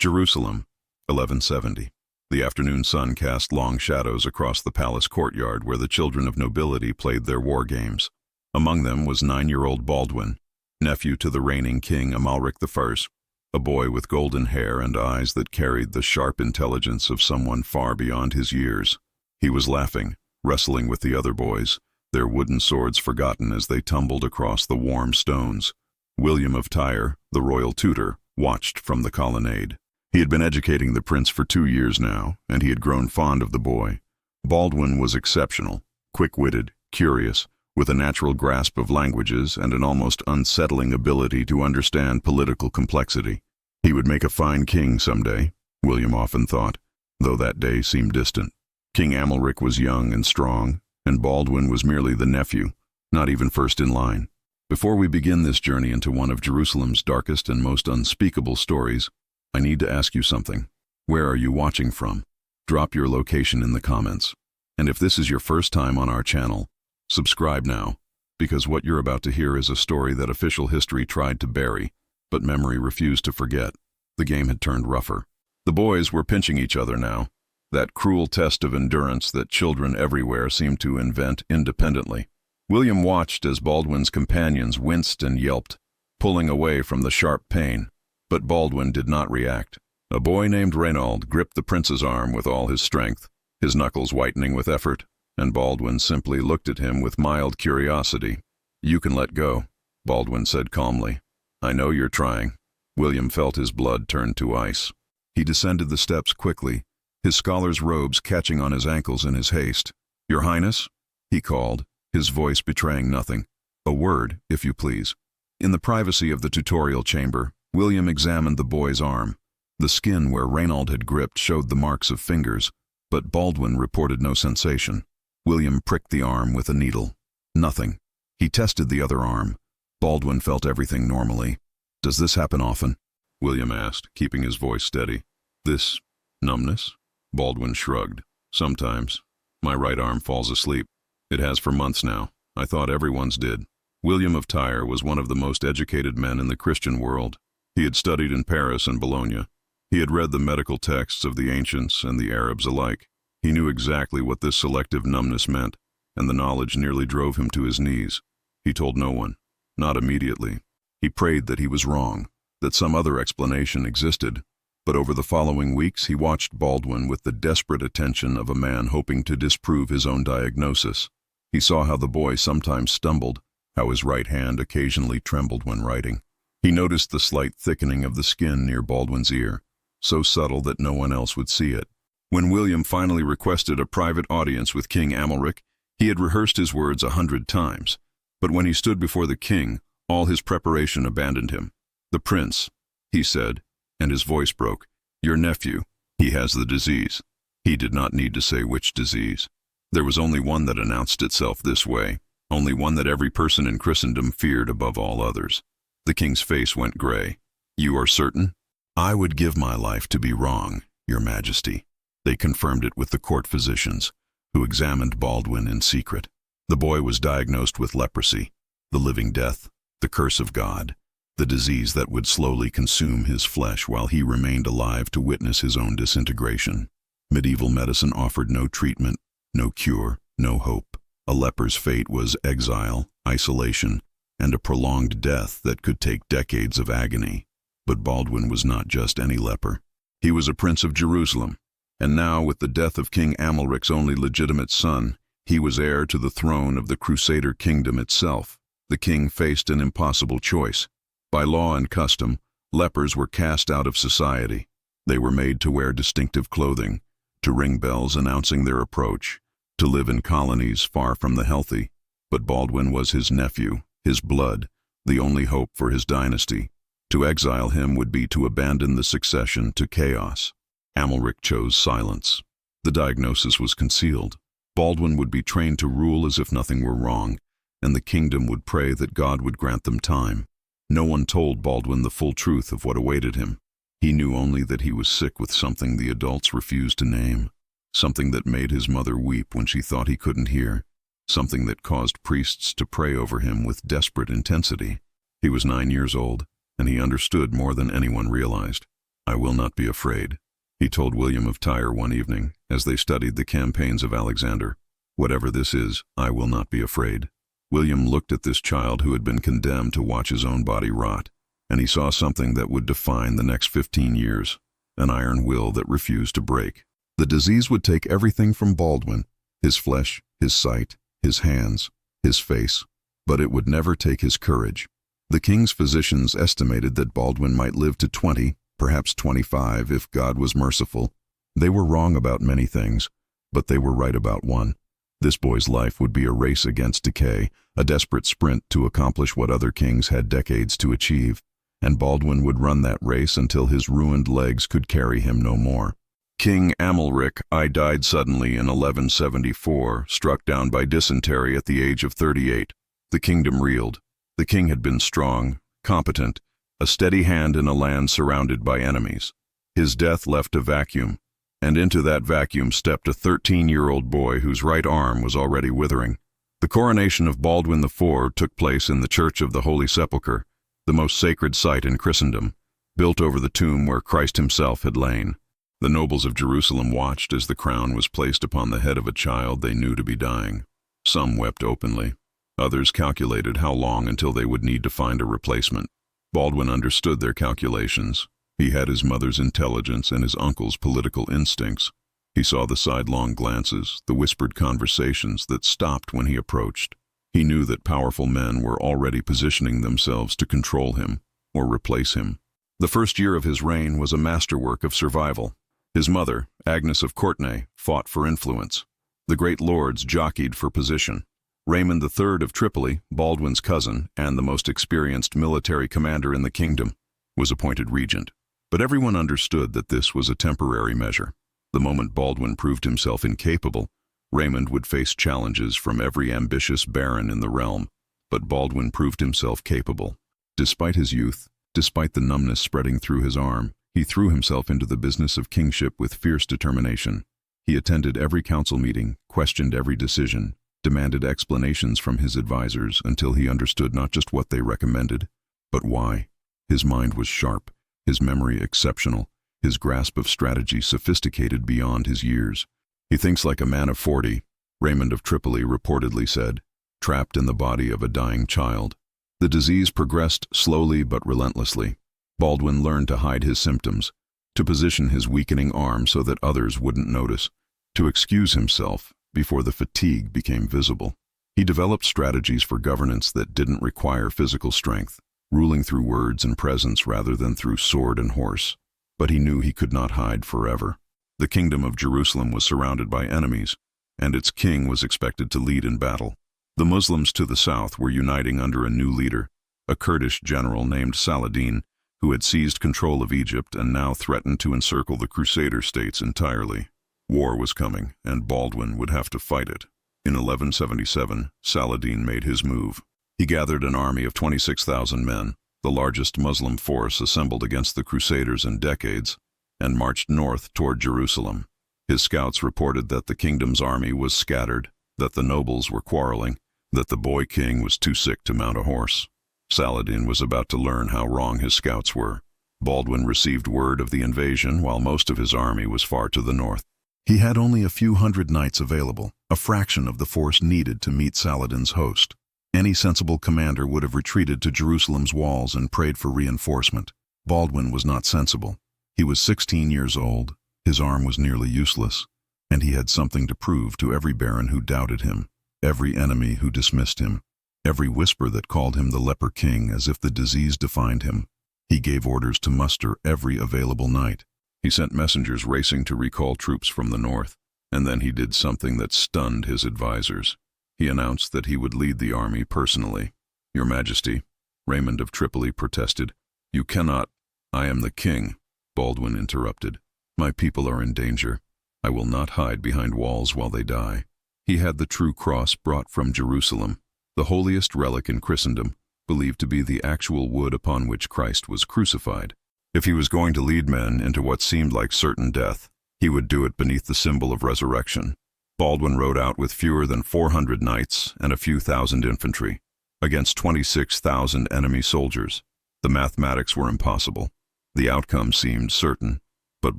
Jerusalem, 1170. The afternoon sun cast long shadows across the palace courtyard where the children of nobility played their war games. Among them was 9-year-old Baldwin, nephew to the reigning king Amalric I, a boy with golden hair and eyes that carried the sharp intelligence of someone far beyond his years. He was laughing, wrestling with the other boys, their wooden swords forgotten as they tumbled across the warm stones. William of Tyre, the royal tutor, watched from the colonnade. He had been educating the prince for 2 years now, and he had grown fond of the boy. Baldwin was exceptional, quick-witted, curious, with a natural grasp of languages and an almost unsettling ability to understand political complexity. He would make a fine king someday, William often thought, though that day seemed distant. King Amalric was young and strong, and Baldwin was merely the nephew, not even first in line. Before we begin this journey into one of Jerusalem's darkest and most unspeakable stories, I need to ask you something. Where are you watching from? Drop your location in the comments. And if this is your first time on our channel, subscribe now, because what you're about to hear is a story that official history tried to bury, but memory refused to forget. The game had turned rougher. The boys were pinching each other now, that cruel test of endurance that children everywhere seem to invent independently. William watched as Baldwin's companions winced and yelped, pulling away from the sharp pain. But Baldwin did not react. A boy named Reynold gripped the prince's arm with all his strength, his knuckles whitening with effort, and Baldwin simply looked at him with mild curiosity. "You can let go," Baldwin said calmly. "I know you're trying." William felt his blood turn to ice. He descended the steps quickly, his scholar's robes catching on his ankles in his haste. "Your Highness?" he called, his voice betraying nothing. "A word, if you please." In the privacy of the tutorial chamber, William examined the boy's arm. The skin where Reynold had gripped showed the marks of fingers, but Baldwin reported no sensation. William pricked the arm with a needle. Nothing. He tested the other arm. Baldwin felt everything normally. "Does this happen often?" William asked, keeping his voice steady. "This numbness?" Baldwin shrugged. "Sometimes. My right arm falls asleep. It has for months now. I thought everyone's did." William of Tyre was one of the most educated men in the Christian world. He had studied in Paris and Bologna. He had read the medical texts of the ancients and the Arabs alike. He knew exactly what this selective numbness meant, and the knowledge nearly drove him to his knees. He told no one, not immediately. He prayed that he was wrong, that some other explanation existed. But over the following weeks he watched Baldwin with the desperate attention of a man hoping to disprove his own diagnosis. He saw how the boy sometimes stumbled, how his right hand occasionally trembled when writing. He noticed the slight thickening of the skin near Baldwin's ear, so subtle that no one else would see it. When William finally requested a private audience with King Amalric, he had rehearsed his words 100 times. But when he stood before the king, all his preparation abandoned him. "The prince," he said, and his voice broke. "Your nephew, he has the disease." He did not need to say which disease. There was only one that announced itself this way, only one that every person in Christendom feared above all others. The king's face went gray. "You are certain?" "I would give my life to be wrong, Your Majesty." They confirmed it with the court physicians, who examined Baldwin in secret. The boy was diagnosed with leprosy, the living death, the curse of God, the disease that would slowly consume his flesh while he remained alive to witness his own disintegration. Medieval medicine offered no treatment, no cure, no hope. A leper's fate was exile, isolation, and a prolonged death that could take decades of agony. But Baldwin was not just any leper. He was a prince of Jerusalem, and now, with the death of King Amalric's only legitimate son, he was heir to the throne of the Crusader kingdom itself. The king faced an impossible choice. By law and custom, lepers were cast out of society. They were made to wear distinctive clothing, to ring bells announcing their approach, to live in colonies far from the healthy. But Baldwin was his nephew, his blood, the only hope for his dynasty. To exile him would be to abandon the succession to chaos. Amalric chose silence. The diagnosis was concealed. Baldwin would be trained to rule as if nothing were wrong, and the kingdom would pray that God would grant them time. No one told Baldwin the full truth of what awaited him. He knew only that he was sick with something the adults refused to name, something that made his mother weep when she thought he couldn't hear, something that caused priests to pray over him with desperate intensity. He was 9 years old, and he understood more than anyone realized. "I will not be afraid," he told William of Tyre one evening as they studied the campaigns of Alexander. "Whatever this is, I will not be afraid." William looked at this child who had been condemned to watch his own body rot, and he saw something that would define the next 15 years, an iron will that refused to break. The disease would take everything from Baldwin, his flesh, his sight, his hands, his face, but it would never take his courage. The king's physicians estimated that Baldwin might live to 20, perhaps 25, if God was merciful. They were wrong about many things, but they were right about one. This boy's life would be a race against decay, a desperate sprint to accomplish what other kings had decades to achieve, and Baldwin would run that race until his ruined legs could carry him no more. King Amalric I died suddenly in 1174, struck down by dysentery at the age of 38. The kingdom reeled. The king had been strong, competent, a steady hand in a land surrounded by enemies. His death left a vacuum, and into that vacuum stepped a 13-year-old boy whose right arm was already withering. The coronation of Baldwin IV took place in the Church of the Holy Sepulchre, the most sacred site in Christendom, built over the tomb where Christ himself had lain. The nobles of Jerusalem watched as the crown was placed upon the head of a child they knew to be dying. Some wept openly. Others calculated how long until they would need to find a replacement. Baldwin understood their calculations. He had his mother's intelligence and his uncle's political instincts. He saw the sidelong glances, the whispered conversations that stopped when he approached. He knew that powerful men were already positioning themselves to control him or replace him. The first year of his reign was a masterwork of survival. His mother, Agnes of Courtenay, fought for influence. The great lords jockeyed for position. Raymond III of Tripoli, Baldwin's cousin and the most experienced military commander in the kingdom, was appointed regent. But everyone understood that this was a temporary measure. The moment Baldwin proved himself incapable, Raymond would face challenges from every ambitious baron in the realm. But Baldwin proved himself capable. Despite his youth, despite the numbness spreading through his arm, he threw himself into the business of kingship with fierce determination. He attended every council meeting, questioned every decision, demanded explanations from his advisors until he understood not just what they recommended, but why. His mind was sharp, his memory exceptional, his grasp of strategy sophisticated beyond his years. "He thinks like a man of 40, Raymond of Tripoli reportedly said, trapped in the body of a dying child. The disease progressed slowly but relentlessly. Baldwin learned to hide his symptoms, to position his weakening arm so that others wouldn't notice, to excuse himself before the fatigue became visible. He developed strategies for governance that didn't require physical strength, ruling through words and presence rather than through sword and horse. But he knew he could not hide forever. The kingdom of Jerusalem was surrounded by enemies, and its king was expected to lead in battle. The Muslims to the south were uniting under a new leader, a Kurdish general named Saladin, who had seized control of Egypt and now threatened to encircle the Crusader states entirely. War was coming, and Baldwin would have to fight it. In 1177, Saladin made his move. He gathered an army of 26,000 men, the largest Muslim force assembled against the Crusaders in decades, and marched north toward Jerusalem. His scouts reported that the kingdom's army was scattered, that the nobles were quarreling, that the boy king was too sick to mount a horse. Saladin was about to learn how wrong his scouts were. Baldwin received word of the invasion while most of his army was far to the north. He had only a few hundred knights available, a fraction of the force needed to meet Saladin's host. Any sensible commander would have retreated to Jerusalem's walls and prayed for reinforcement. Baldwin was not sensible. He was 16 years old, his arm was nearly useless, and he had something to prove to every baron who doubted him, every enemy who dismissed him, every whisper that called him the leper king as if the disease defined him. He gave orders to muster every available knight. He sent messengers racing to recall troops from the north, and then he did something that stunned his advisors. He announced that he would lead the army personally. "Your Majesty," Raymond of Tripoli protested. "You cannot—" "I am the king," Baldwin interrupted. "My people are in danger. I will not hide behind walls while they die." He had the true cross brought from Jerusalem, the holiest relic in Christendom, believed to be the actual wood upon which Christ was crucified. If he was going to lead men into what seemed like certain death, he would do it beneath the symbol of resurrection. Baldwin rode out with fewer than 400 knights and a few thousand infantry, against 26,000 enemy soldiers. The mathematics were impossible. The outcome seemed certain, but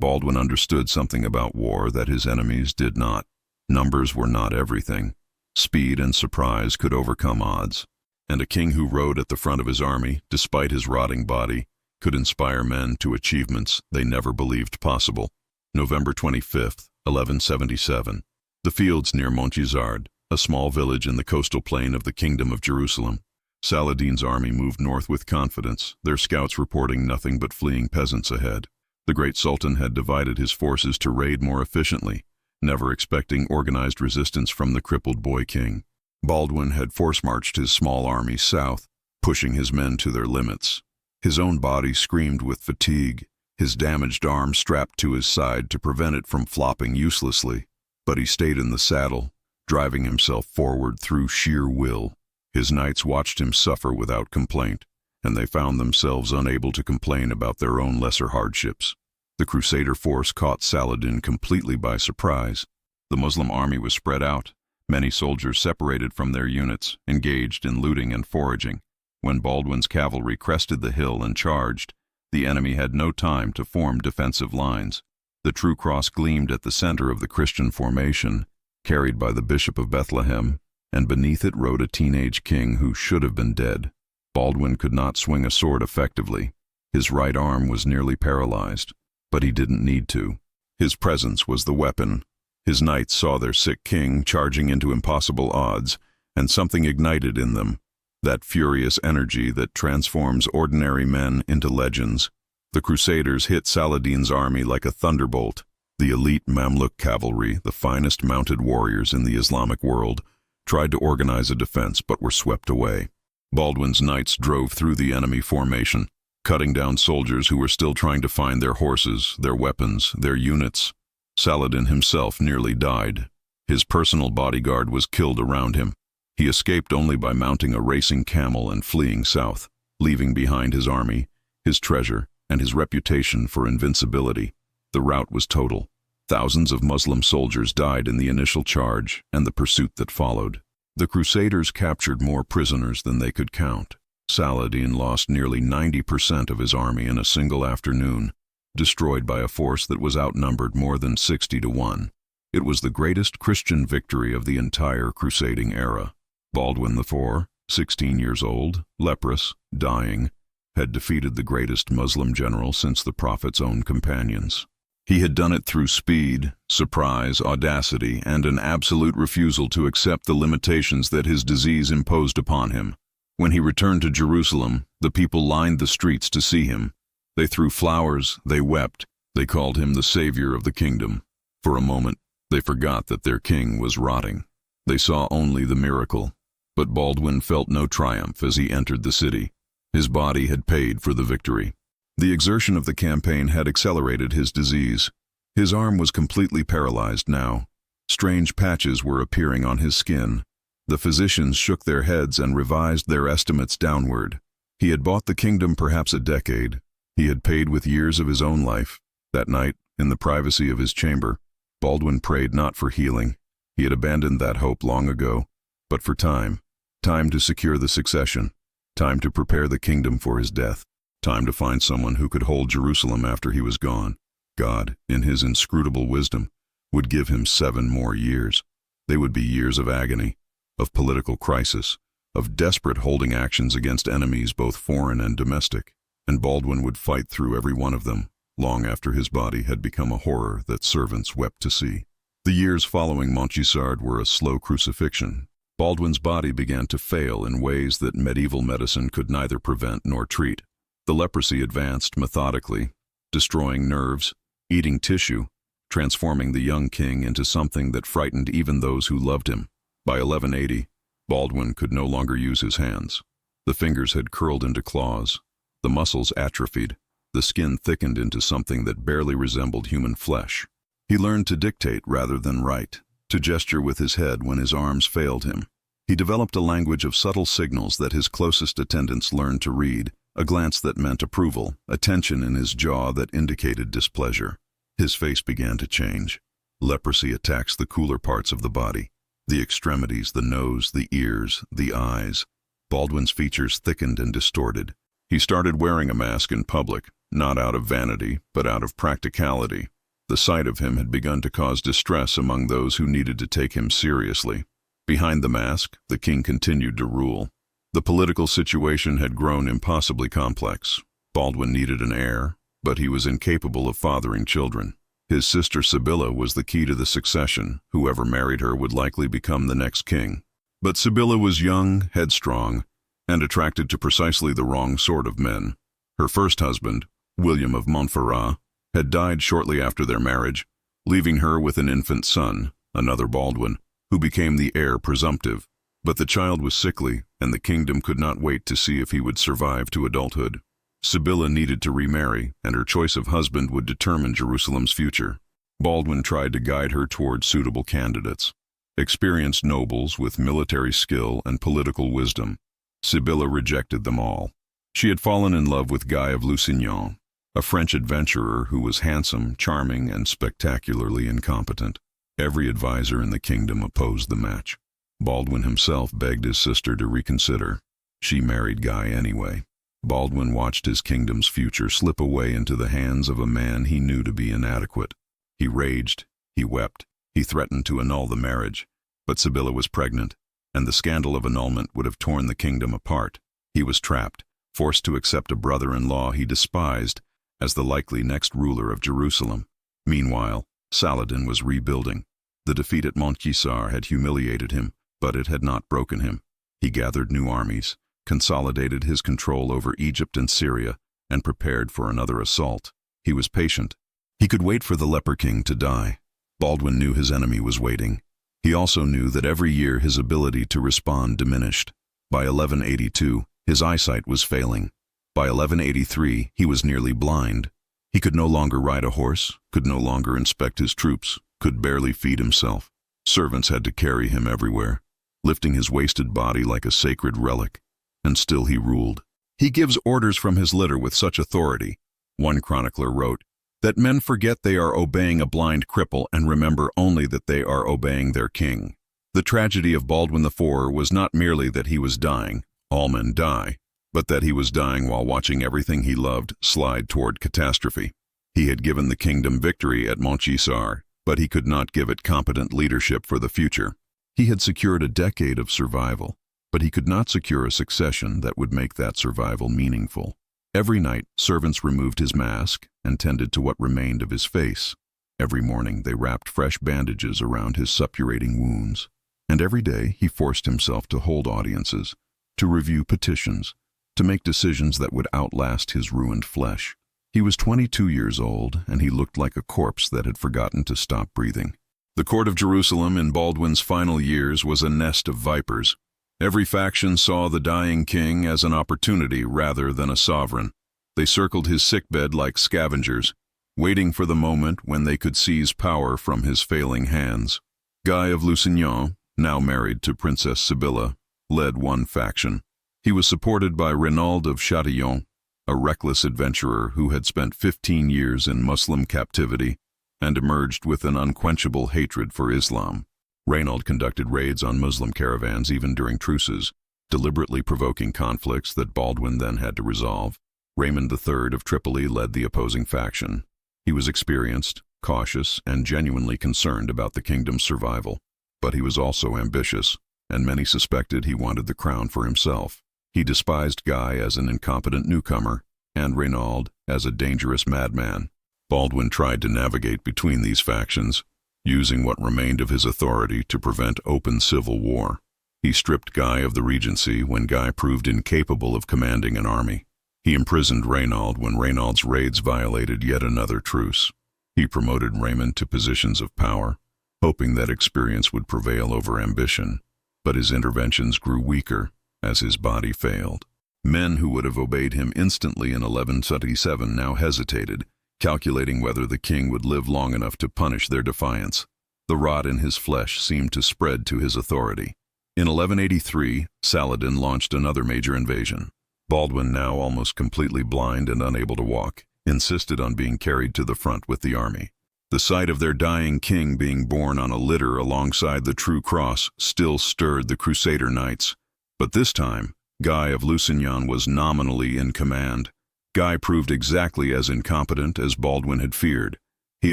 Baldwin understood something about war that his enemies did not. Numbers were not everything. Speed and surprise could overcome odds, and a king who rode at the front of his army, despite his rotting body, could inspire men to achievements they never believed possible. November 25th, 1177. The fields near Montgisard, a small village in the coastal plain of the Kingdom of Jerusalem. Saladin's army moved north with confidence, their scouts reporting nothing but fleeing peasants ahead. The great Sultan had divided his forces to raid more efficiently, never expecting organized resistance from the crippled boy king. Baldwin had force-marched his small army south, pushing his men to their limits. His own body screamed with fatigue, his damaged arm strapped to his side to prevent it from flopping uselessly. But he stayed in the saddle, driving himself forward through sheer will. His knights watched him suffer without complaint, and they found themselves unable to complain about their own lesser hardships. The Crusader force caught Saladin completely by surprise. The Muslim army was spread out, many soldiers separated from their units, engaged in looting and foraging. When Baldwin's cavalry crested the hill and charged, the enemy had no time to form defensive lines. The true cross gleamed at the center of the Christian formation, carried by the Bishop of Bethlehem, and beneath it rode a teenage king who should have been dead. Baldwin could not swing a sword effectively. His right arm was nearly paralyzed, but he didn't need to. His presence was the weapon. His knights saw their sick king charging into impossible odds, and something ignited in them, that furious energy that transforms ordinary men into legends. The Crusaders hit Saladin's army like a thunderbolt. The elite Mamluk cavalry, the finest mounted warriors in the Islamic world, tried to organize a defense but were swept away. Baldwin's knights drove through the enemy formation, cutting down soldiers who were still trying to find their horses, their weapons, their units. Saladin himself nearly died. His personal bodyguard was killed around him. He escaped only by mounting a racing camel and fleeing south, leaving behind his army, his treasure, and his reputation for invincibility. The rout was total. Thousands of Muslim soldiers died in the initial charge and the pursuit that followed. The Crusaders captured more prisoners than they could count. Saladin lost nearly 90% of his army in a single afternoon, destroyed by a force that was outnumbered more than 60-1. It was the greatest Christian victory of the entire crusading era. Baldwin IV, 16 years old, leprous, dying, had defeated the greatest Muslim general since the Prophet's own companions. He had done it through speed, surprise, audacity, and an absolute refusal to accept the limitations that his disease imposed upon him. When he returned to Jerusalem, the people lined the streets to see him. They threw flowers, they wept, they called him the savior of the kingdom. For a moment, they forgot that their king was rotting. They saw only the miracle. But Baldwin felt no triumph as he entered the city. His body had paid for the victory. The exertion of the campaign had accelerated his disease. His arm was completely paralyzed now. Strange patches were appearing on his skin. The physicians shook their heads and revised their estimates downward. He had bought the kingdom perhaps a decade. He had paid with years of his own life. That night, in the privacy of his chamber, Baldwin prayed not for healing. He had abandoned that hope long ago, but for time. Time to secure the succession. Time to prepare the kingdom for his death. Time to find someone who could hold Jerusalem after he was gone. God, in his inscrutable wisdom, would give him 7 more years. They would be years of agony, of political crisis, of desperate holding actions against enemies both foreign and domestic. And Baldwin would fight through every one of them, long after his body had become a horror that servants wept to see. The years following Montgisard were a slow crucifixion. Baldwin's body began to fail in ways that medieval medicine could neither prevent nor treat. The leprosy advanced methodically, destroying nerves, eating tissue, transforming the young king into something that frightened even those who loved him. By 1180, Baldwin could no longer use his hands. The fingers had curled into claws, the muscles atrophied, the skin thickened into something that barely resembled human flesh. He learned to dictate rather than write, to gesture with his head when his arms failed him. He developed a language of subtle signals that his closest attendants learned to read, a glance that meant approval, a tension in his jaw that indicated displeasure. His face began to change. Leprosy attacks the cooler parts of the body, the extremities, the nose, the ears, the eyes. Baldwin's features thickened and distorted. He started wearing a mask in public, not out of vanity, but out of practicality. The sight of him had begun to cause distress among those who needed to take him seriously. Behind the mask, the king continued to rule. The political situation had grown impossibly complex. Baldwin needed an heir, but he was incapable of fathering children. His sister Sibylla was the key to the succession. Whoever married her would likely become the next king. But Sibylla was young, headstrong, and attracted to precisely the wrong sort of men. Her first husband, William of Montferrat, had died shortly after their marriage, leaving her with an infant son, another Baldwin, who became the heir presumptive. But the child was sickly, and the kingdom could not wait to see if he would survive to adulthood. Sibylla needed to remarry, and her choice of husband would determine Jerusalem's future. Baldwin tried to guide her toward suitable candidates. Experienced nobles with military skill and political wisdom. Sibylla rejected them all. She had fallen in love with Guy of Lusignan, a French adventurer who was handsome, charming, and spectacularly incompetent. Every advisor in the kingdom opposed the match. Baldwin himself begged his sister to reconsider. She married Guy anyway. Baldwin watched his kingdom's future slip away into the hands of a man he knew to be inadequate. He raged, he wept, he threatened to annul the marriage. But Sibylla was pregnant, and the scandal of annulment would have torn the kingdom apart. He was trapped, forced to accept a brother-in-law he despised as the likely next ruler of Jerusalem. Meanwhile, Saladin was rebuilding. The defeat at Montgisar had humiliated him, but it had not broken him. He gathered new armies, consolidated his control over Egypt and Syria, and prepared for another assault. He was patient. He could wait for the leper king to die. Baldwin knew his enemy was waiting. He also knew that every year his ability to respond diminished. By 1182, his eyesight was failing. By 1183, he was nearly blind. He could no longer ride a horse, could no longer inspect his troops, could barely feed himself. Servants had to carry him everywhere, lifting his wasted body like a sacred relic. And still he ruled. He gives orders from his litter with such authority, one chronicler wrote, that men forget they are obeying a blind cripple and remember only that they are obeying their king. The tragedy of Baldwin IV was not merely that he was dying, all men die, but that he was dying while watching everything he loved slide toward catastrophe. He had given the kingdom victory at Montgisar, but he could not give it competent leadership for the future. He had secured a decade of survival, but he could not secure a succession that would make that survival meaningful. Every night, servants removed his mask and tended to what remained of his face. Every morning, they wrapped fresh bandages around his suppurating wounds. And every day, he forced himself to hold audiences, to review petitions, to make decisions that would outlast his ruined flesh. He was 22 years old, and he looked like a corpse that had forgotten to stop breathing. The court of Jerusalem in Baldwin's final years was a nest of vipers. Every faction saw the dying king as an opportunity rather than a sovereign. They circled his sickbed like scavengers, waiting for the moment when they could seize power from his failing hands. Guy of Lusignan, now married to Princess Sibylla, led one faction. He was supported by Renaud of Chatillon, a reckless adventurer who had spent 15 years in Muslim captivity and emerged with an unquenchable hatred for Islam. Renaud conducted raids on Muslim caravans even during truces, deliberately provoking conflicts that Baldwin then had to resolve. Raymond III of Tripoli led the opposing faction. He was experienced, cautious, and genuinely concerned about the kingdom's survival. But he was also ambitious, and many suspected he wanted the crown for himself. He despised Guy as an incompetent newcomer, and Renaud as a dangerous madman. Baldwin tried to navigate between these factions, using what remained of his authority to prevent open civil war. He stripped Guy of the regency when Guy proved incapable of commanding an army. He imprisoned Renaud when Renaud's raids violated yet another truce. He promoted Raymond to positions of power, hoping that experience would prevail over ambition, but his interventions grew weaker as his body failed. Men who would have obeyed him instantly in 1177 now hesitated, calculating whether the king would live long enough to punish their defiance. The rot in his flesh seemed to spread to his authority. In 1183, Saladin launched another major invasion. Baldwin, now almost completely blind and unable to walk, insisted on being carried to the front with the army. The sight of their dying king being borne on a litter alongside the true cross still stirred the Crusader knights. But this time, Guy of Lusignan was nominally in command. Guy proved exactly as incompetent as Baldwin had feared. He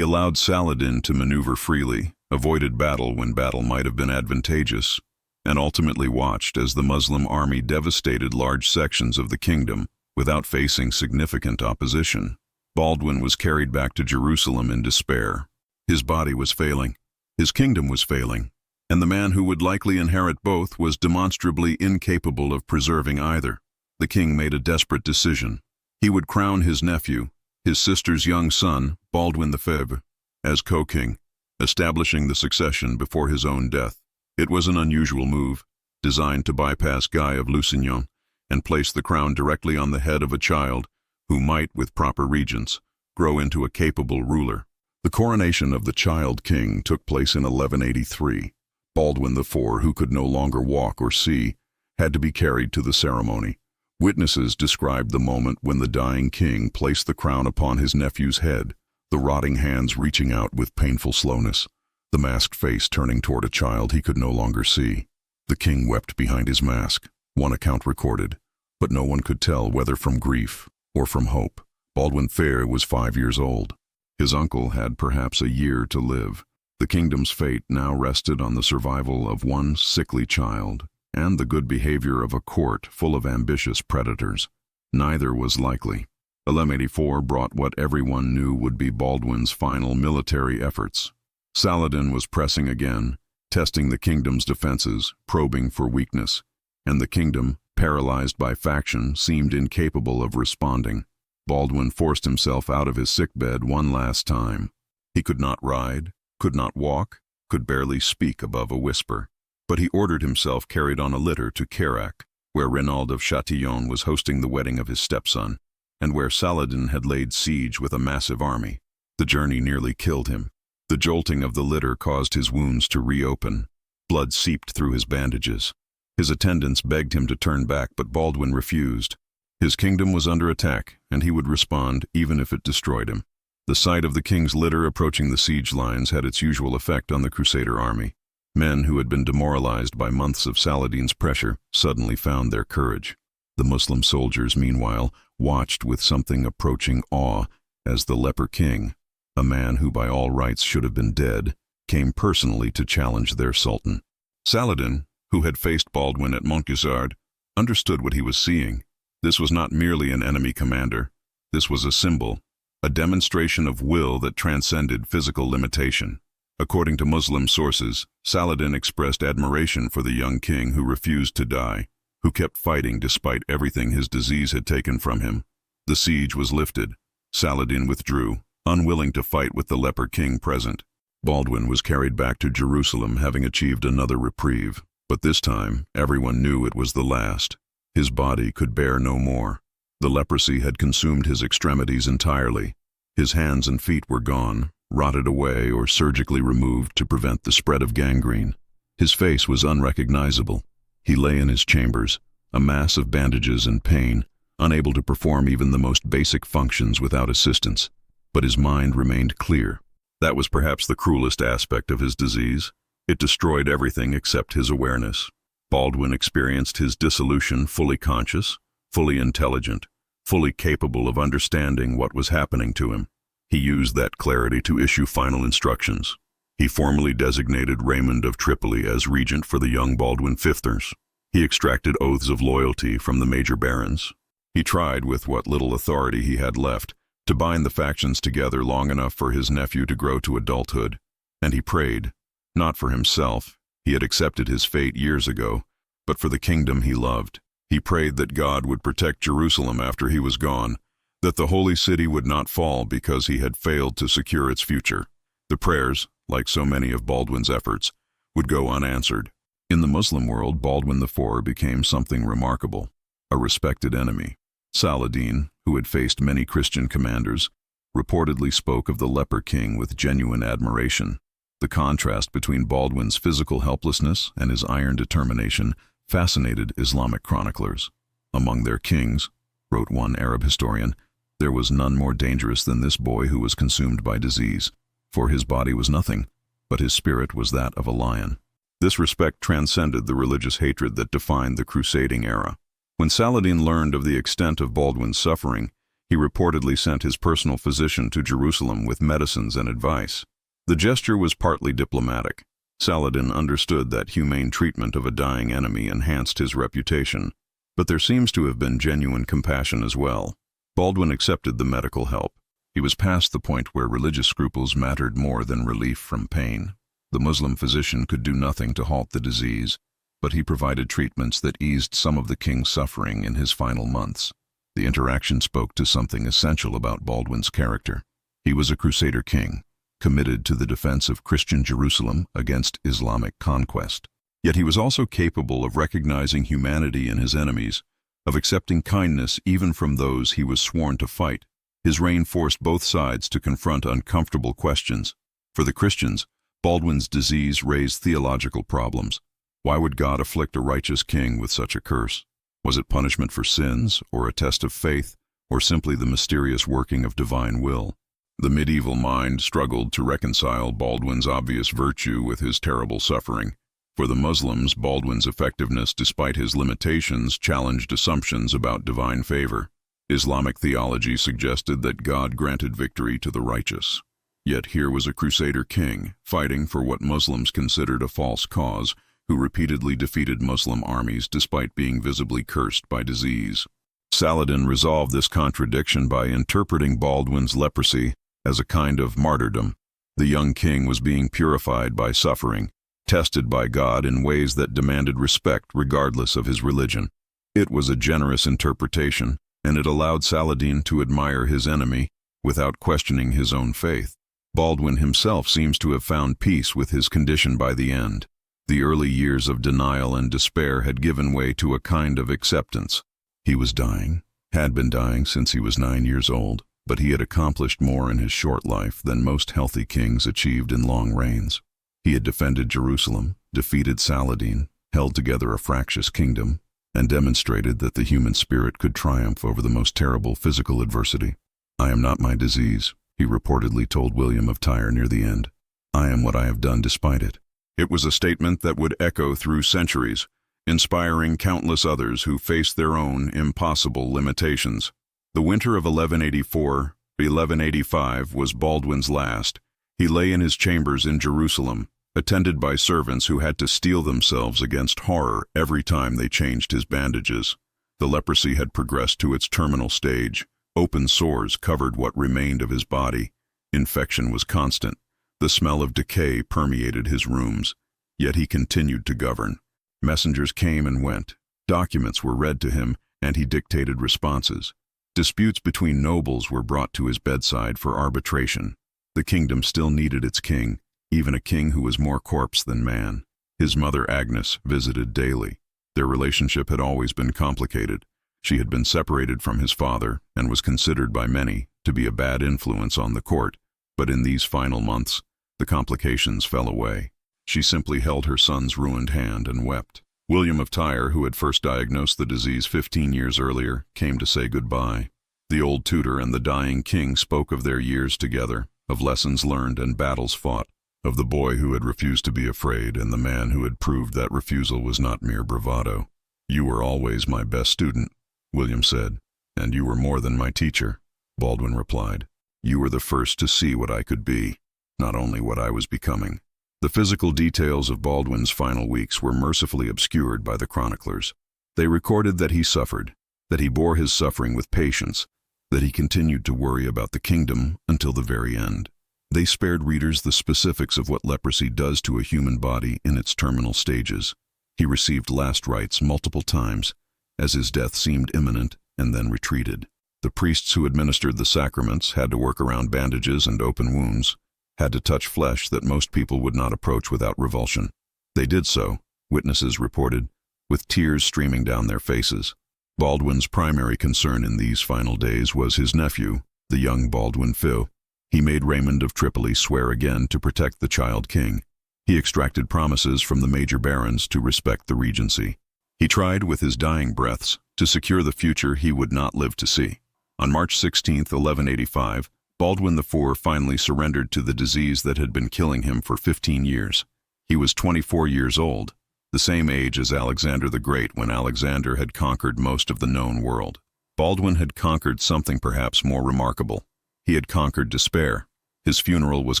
allowed Saladin to maneuver freely, avoided battle when battle might have been advantageous, and ultimately watched as the Muslim army devastated large sections of the kingdom without facing significant opposition. Baldwin was carried back to Jerusalem in despair. His body was failing, his kingdom was failing, and the man who would likely inherit both was demonstrably incapable of preserving either. The king made a desperate decision. He would crown his nephew, his sister's young son, Baldwin V, as co-king, establishing the succession before his own death. It was an unusual move, designed to bypass Guy of Lusignan and place the crown directly on the head of a child who might, with proper regents, grow into a capable ruler. The coronation of the child king took place in 1183. Baldwin IV, who could no longer walk or see, had to be carried to the ceremony. Witnesses described the moment when the dying king placed the crown upon his nephew's head, the rotting hands reaching out with painful slowness, the masked face turning toward a child he could no longer see. The king wept behind his mask, one account recorded, but no one could tell whether from grief or from hope. Baldwin IV was 5 years old. His uncle had perhaps a year to live. The kingdom's fate now rested on the survival of one sickly child and the good behavior of a court full of ambitious predators. Neither was likely. 1184 brought what everyone knew would be Baldwin's final military efforts. Saladin was pressing again, testing the kingdom's defenses, probing for weakness, and the kingdom, paralyzed by faction, seemed incapable of responding. Baldwin forced himself out of his sickbed one last time. He could not ride, could not walk, could barely speak above a whisper. But he ordered himself carried on a litter to Kerak, where Renaud of Chatillon was hosting the wedding of his stepson, and where Saladin had laid siege with a massive army. The journey nearly killed him. The jolting of the litter caused his wounds to reopen. Blood seeped through his bandages. His attendants begged him to turn back, but Baldwin refused. His kingdom was under attack, and he would respond even if it destroyed him. The sight of the king's litter approaching the siege lines had its usual effect on the Crusader army. Men who had been demoralized by months of Saladin's pressure suddenly found their courage. The Muslim soldiers, meanwhile, watched with something approaching awe as the leper king, a man who by all rights should have been dead, came personally to challenge their sultan. Saladin, who had faced Baldwin at Montgisard, understood what he was seeing. This was not merely an enemy commander. This was a symbol, a demonstration of will that transcended physical limitation. According to Muslim sources, Saladin expressed admiration for the young king who refused to die, who kept fighting despite everything his disease had taken from him. The siege was lifted. Saladin withdrew, unwilling to fight with the leper king present. Baldwin was carried back to Jerusalem, having achieved another reprieve. But this time, everyone knew it was the last. His body could bear no more. The leprosy had consumed his extremities entirely. His hands and feet were gone, rotted away or surgically removed to prevent the spread of gangrene. His face was unrecognizable. He lay in his chambers, a mass of bandages and pain, unable to perform even the most basic functions without assistance. But his mind remained clear. That was perhaps the cruelest aspect of his disease. It destroyed everything except his awareness. Baldwin experienced his dissolution fully conscious, fully intelligent, fully capable of understanding what was happening to him. He used that clarity to issue final instructions. He formally designated Raymond of Tripoli as regent for the young Baldwin Fifthers. He extracted oaths of loyalty from the major barons. He tried, with what little authority he had left, to bind the factions together long enough for his nephew to grow to adulthood. And he prayed, not for himself. He had accepted his fate years ago, but for the kingdom he loved. He prayed that God would protect Jerusalem after he was gone, that the holy city would not fall because he had failed to secure its future. The prayers, like so many of Baldwin's efforts, would go unanswered. In the Muslim world, Baldwin IV became something remarkable, a respected enemy. Saladin, who had faced many Christian commanders, reportedly spoke of the leper king with genuine admiration. The contrast between Baldwin's physical helplessness and his iron determination fascinated Islamic chroniclers. Among their kings, wrote one Arab historian, there was none more dangerous than this boy who was consumed by disease, for his body was nothing, but his spirit was that of a lion. This respect transcended the religious hatred that defined the crusading era. When Saladin learned of the extent of Baldwin's suffering, He reportedly sent his personal physician to Jerusalem with medicines and advice. The gesture was partly diplomatic. Saladin understood that humane treatment of a dying enemy enhanced his reputation, but there seems to have been genuine compassion as well. Baldwin accepted the medical help. He was past the point where religious scruples mattered more than relief from pain. The Muslim physician could do nothing to halt the disease, but he provided treatments that eased some of the king's suffering in his final months. The interaction spoke to something essential about Baldwin's character. He was a crusader king, committed to the defense of Christian Jerusalem against Islamic conquest. Yet he was also capable of recognizing humanity in his enemies, of accepting kindness even from those he was sworn to fight. His reign forced both sides to confront uncomfortable questions. For the Christians, Baldwin's disease raised theological problems. Why would God afflict a righteous king with such a curse? Was it punishment for sins, or a test of faith, or simply the mysterious working of divine will? The medieval mind struggled to reconcile Baldwin's obvious virtue with his terrible suffering. For the Muslims, Baldwin's effectiveness, despite his limitations, challenged assumptions about divine favor. Islamic theology suggested that God granted victory to the righteous. Yet here was a crusader king, fighting for what Muslims considered a false cause, who repeatedly defeated Muslim armies despite being visibly cursed by disease. Saladin resolved this contradiction by interpreting Baldwin's leprosy as a kind of martyrdom. The young king was being purified by suffering, tested by God in ways that demanded respect regardless of his religion. It was a generous interpretation, and it allowed Saladin to admire his enemy without questioning his own faith. Baldwin himself seems to have found peace with his condition by the end. The early years of denial and despair had given way to a kind of acceptance. He was dying, had been dying since he was 9 years old, but he had accomplished more in his short life than most healthy kings achieved in long reigns. He had defended Jerusalem, defeated Saladin, held together a fractious kingdom, and demonstrated that the human spirit could triumph over the most terrible physical adversity. "I am not my disease," he reportedly told William of Tyre near the end. "I am what I have done despite it." It was a statement that would echo through centuries, inspiring countless others who faced their own impossible limitations. The winter of 1184-1185 was Baldwin's last. He lay in his chambers in Jerusalem, attended by servants who had to steel themselves against horror every time they changed his bandages. The leprosy had progressed to its terminal stage. Open sores covered what remained of his body. Infection was constant. The smell of decay permeated his rooms, yet he continued to govern. Messengers came and went. Documents were read to him, and he dictated responses. Disputes between nobles were brought to his bedside for arbitration. The kingdom still needed its king, even a king who was more corpse than man. His mother Agnes visited daily. Their relationship had always been complicated. She had been separated from his father and was considered by many to be a bad influence on the court, but in these final months, the complications fell away. She simply held her son's ruined hand and wept. William of Tyre, who had first diagnosed the disease 15 years earlier, came to say goodbye. The old tutor and the dying king spoke of their years together, of lessons learned and battles fought, of the boy who had refused to be afraid and the man who had proved that refusal was not mere bravado. "You were always my best student," William said, "and you were more than my teacher," Baldwin replied. "You were the first to see what I could be, not only what I was becoming." The physical details of Baldwin's final weeks were mercifully obscured by the chroniclers. They recorded that he suffered, that he bore his suffering with patience, that he continued to worry about the kingdom until the very end. They spared readers the specifics of what leprosy does to a human body in its terminal stages. He received last rites multiple times, as his death seemed imminent, and then retreated. The priests who administered the sacraments had to work around bandages and open wounds, had to touch flesh that most people would not approach without revulsion. They did so, witnesses reported, with tears streaming down their faces. Baldwin's primary concern in these final days was his nephew, the young Baldwin Feu. He made Raymond of Tripoli swear again to protect the child king. He extracted promises from the major barons to respect the regency. He tried, with his dying breaths, to secure the future he would not live to see. On March 16, 1185, Baldwin IV finally surrendered to the disease that had been killing him for 15 years. He was 24 years old, the same age as Alexander the Great when Alexander had conquered most of the known world. Baldwin had conquered something perhaps more remarkable. He had conquered despair. His funeral was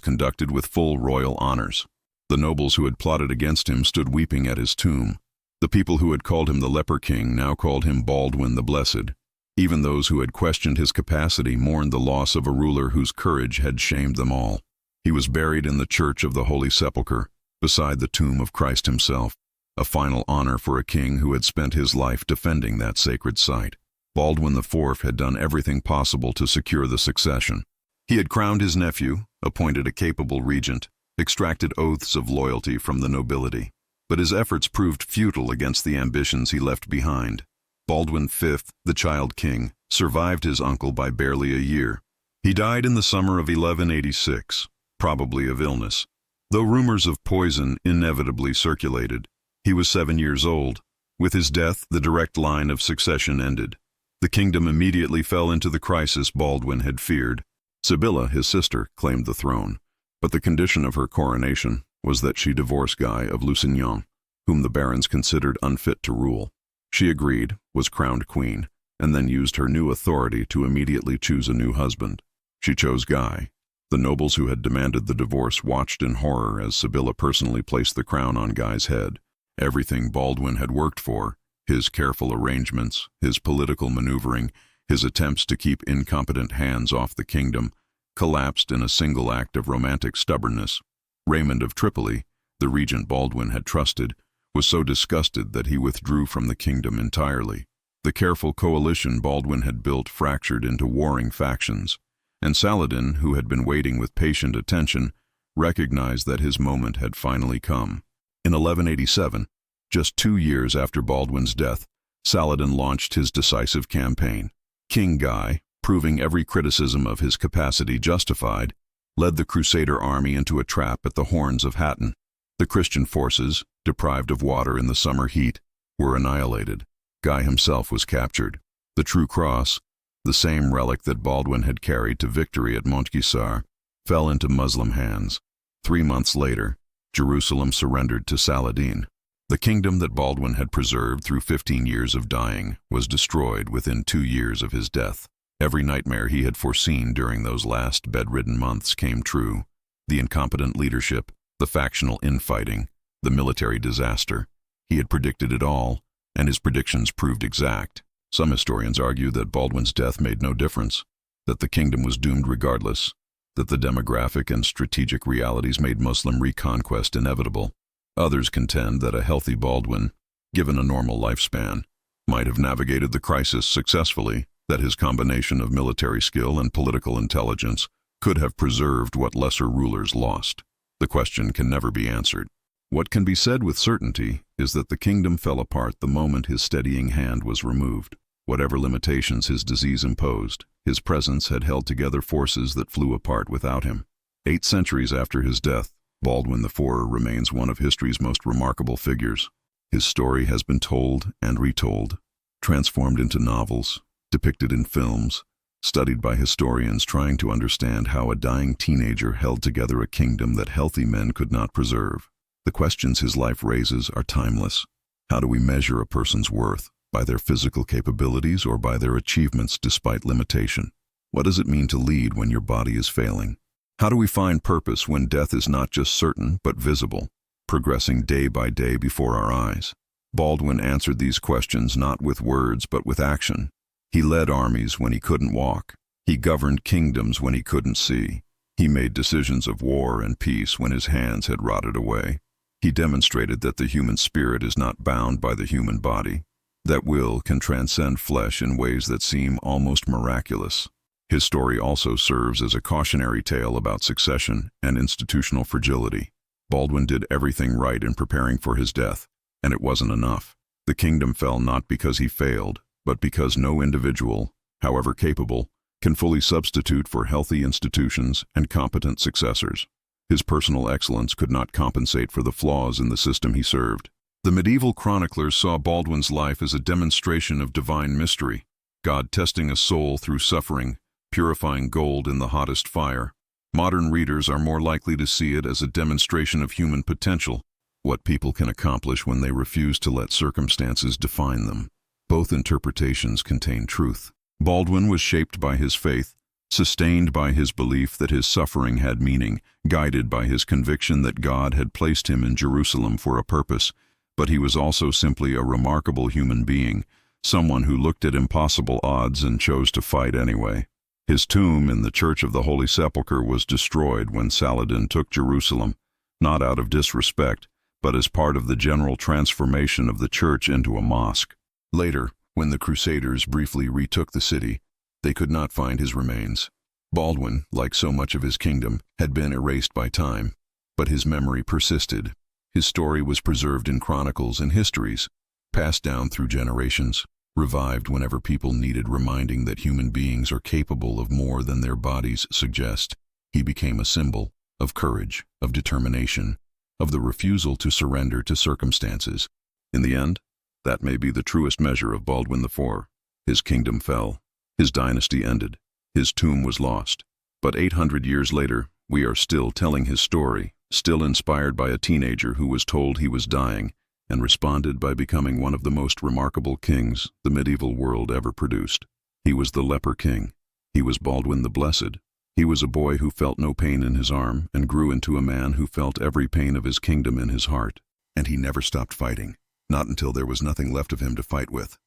conducted with full royal honors. The nobles who had plotted against him stood weeping at his tomb. The people who had called him the Leper King now called him Baldwin the Blessed. Even those who had questioned his capacity mourned the loss of a ruler whose courage had shamed them all. He was buried in the Church of the Holy Sepulchre, beside the tomb of Christ himself, a final honor for a king who had spent his life defending that sacred site. Baldwin IV had done everything possible to secure the succession. He had crowned his nephew, appointed a capable regent, extracted oaths of loyalty from the nobility. But his efforts proved futile against the ambitions he left behind. Baldwin V, the child king, survived his uncle by barely a year. He died in the summer of 1186, probably of illness. Though rumors of poison inevitably circulated, he was 7 years old. With his death, the direct line of succession ended. The kingdom immediately fell into the crisis Baldwin had feared. Sibylla, his sister, claimed the throne, but the condition of her coronation was that she divorce Guy of Lusignan, whom the barons considered unfit to rule. She agreed, was crowned queen, and then used her new authority to immediately choose a new husband. She chose Guy. The nobles who had demanded the divorce watched in horror as Sibylla personally placed the crown on Guy's head. Everything Baldwin had worked for, his careful arrangements, his political maneuvering, his attempts to keep incompetent hands off the kingdom, collapsed in a single act of romantic stubbornness. Raymond of Tripoli, the regent Baldwin had trusted, was so disgusted that he withdrew from the kingdom entirely. The careful coalition Baldwin had built fractured into warring factions, and Saladin, who had been waiting with patient attention, recognized that his moment had finally come. In 1187, just 2 years after Baldwin's death, Saladin launched his decisive campaign. King Guy, proving every criticism of his capacity justified, led the Crusader army into a trap at the Horns of Hattin. The Christian forces, deprived of water in the summer heat, were annihilated. Guy himself was captured. The True Cross, the same relic that Baldwin had carried to victory at Montgisar, fell into Muslim hands. 3 months later, Jerusalem surrendered to Saladin. The kingdom that Baldwin had preserved through 15 years of dying was destroyed within 2 years of his death. Every nightmare he had foreseen during those last bedridden months came true. The incompetent leadership, the factional infighting, the military disaster. He had predicted it all, and his predictions proved exact. Some historians argue that Baldwin's death made no difference, that the kingdom was doomed regardless, that the demographic and strategic realities made Muslim reconquest inevitable. Others contend that a healthy Baldwin, given a normal lifespan, might have navigated the crisis successfully, that his combination of military skill and political intelligence could have preserved what lesser rulers lost. The question can never be answered. What can be said with certainty is that the kingdom fell apart the moment his steadying hand was removed. Whatever limitations his disease imposed, his presence had held together forces that flew apart without him. 8 centuries after his death, Baldwin IV remains one of history's most remarkable figures. His story has been told and retold, transformed into novels, depicted in films, studied by historians trying to understand how a dying teenager held together a kingdom that healthy men could not preserve. The questions his life raises are timeless. How do we measure a person's worth? By their physical capabilities or by their achievements despite limitation? What does it mean to lead when your body is failing? How do we find purpose when death is not just certain but visible, progressing day by day before our eyes? Baldwin answered these questions not with words but with action. He led armies when he couldn't walk. He governed kingdoms when he couldn't see. He made decisions of war and peace when his hands had rotted away. He demonstrated that the human spirit is not bound by the human body, that will can transcend flesh in ways that seem almost miraculous. His story also serves as a cautionary tale about succession and institutional fragility. Baldwin did everything right in preparing for his death, and it wasn't enough. The kingdom fell not because he failed, but because no individual, however capable, can fully substitute for healthy institutions and competent successors. His personal excellence could not compensate for the flaws in the system he served. The medieval chroniclers saw Baldwin's life as a demonstration of divine mystery, God testing a soul through suffering, purifying gold in the hottest fire. Modern readers are more likely to see it as a demonstration of human potential, what people can accomplish when they refuse to let circumstances define them. Both interpretations contain truth. Baldwin was shaped by his faith, sustained by his belief that his suffering had meaning, guided by his conviction that God had placed him in Jerusalem for a purpose, but he was also simply a remarkable human being, someone who looked at impossible odds and chose to fight anyway. His tomb in the Church of the Holy Sepulchre was destroyed when Saladin took Jerusalem, not out of disrespect, but as part of the general transformation of the church into a mosque. Later, when the Crusaders briefly retook the city, they could not find his remains. Baldwin, like so much of his kingdom, had been erased by time, but his memory persisted. His story was preserved in chronicles and histories, passed down through generations, revived whenever people needed reminding that human beings are capable of more than their bodies suggest. He became a symbol of courage, of determination, of the refusal to surrender to circumstances. In the end, that may be the truest measure of Baldwin IV. His kingdom fell. His dynasty ended. His tomb was lost. But 800 years later, we are still telling his story, still inspired by a teenager who was told he was dying and responded by becoming one of the most remarkable kings the medieval world ever produced. He was the leper king. He was Baldwin the Blessed. He was a boy who felt no pain in his arm and grew into a man who felt every pain of his kingdom in his heart. And he never stopped fighting, not until there was nothing left of him to fight with.